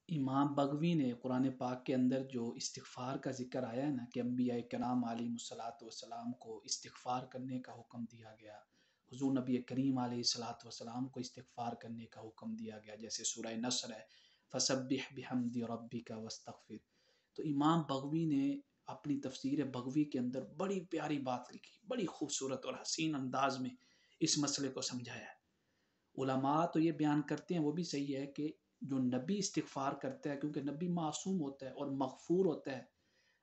امام بغوی نے قرآن پاک کے اندر جو استغفار کا ذکر آیا ہے نا کہ انبیاء کرام علیہ الصلاۃ والسلام کو استغفار کرنے کا حکم دیا گیا، حضور نبی کریم علیہ الصلاۃ والسلام کو استغفار کرنے کا حکم دیا گیا، جیسے سورہ نصر ہے فسبح بحمد ربک واستغفر۔ تو امام بغوی نے اپنی تفسیر بغوی کے اندر بڑی پیاری بات لکھی، بڑی خوبصورت اور حسین انداز میں اس مسئلے کو سمجھایا ہے۔ علماء تو یہ بیان کرتے ہیں، وہ بھی صحیح ہے، کہ جو نبی استغفار کرتا ہے، کیونکہ نبی معصوم ہوتا ہے اور مغفور ہوتا ہے،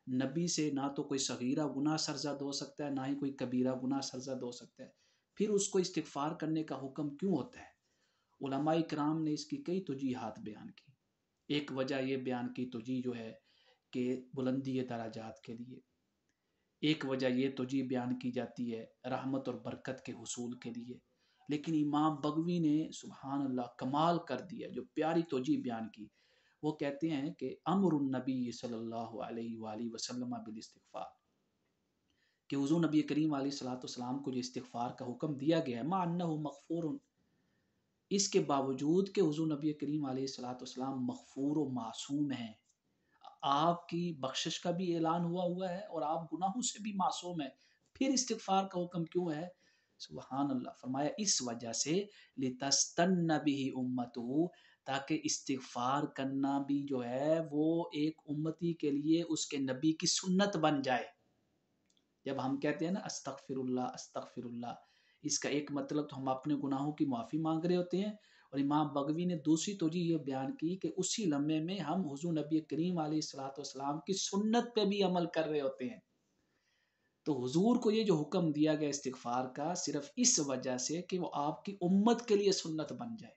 نبی سے نہ تو کوئی صغیرہ گناہ سرزد ہو سکتا ہے، نہ ہی کوئی کبیرہ گناہ سرزد ہو سکتا ہے، پھر اس کو استغفار کرنے کا حکم کیوں ہوتا ہے؟ علماء کرام نے اس کی کئی توجیحات بیان کی۔ ایک وجہ یہ بیان کی توجیح جو ہے کہ بلندی درجات کے لیے، ایک وجہ یہ توجیح بیان کی جاتی ہے رحمت اور برکت کے حصول کے لیے، لیکن امام بغوی نے سبحان اللہ کمال کر دیا، جو پیاری توجیح بیان کی۔ وہ کہتے ہیں کہ امر النبی صلی اللہ علیہ وآلہ وسلم بالاستغفار، کہ حضور نبی کریم علیہ الصلوۃ والسلام کو جو استغفار کا حکم دیا گیا ہے مع انہ مغفور، اس کے باوجود کہ حضور نبی کریم علیہ الصلوۃ والسلام مغفور و معصوم ہیں، آپ کی بخشش کا بھی اعلان ہوا ہے اور آپ گناہوں سے بھی معصوم ہیں، پھر استغفار کا حکم کیوں ہے؟ سبحان اللہ، فرمایا اس وجہ سے لتستن به امته، تاکہ استغفار کرنا بھی جو ہے وہ ایک امتی کے لیے اس کے نبی کی سنت بن جائے۔ جب ہم کہتے ہیں نا استغفر اللہ استغفر اللہ، اس کا ایک مطلب تو ہم اپنے گناہوں کی معافی مانگ رہے ہوتے ہیں، اور امام بغوی نے دوسری توجیہ یہ بیان کی کہ اسی لمحے میں ہم حضور نبی کریم علیہ الصلوۃ والسلام کی سنت پہ بھی عمل کر رہے ہوتے ہیں۔ تو حضور کو یہ جو حکم دیا گیا استغفار کا، صرف اس وجہ سے کہ وہ آپ کی امت کے لیے سنت بن جائے۔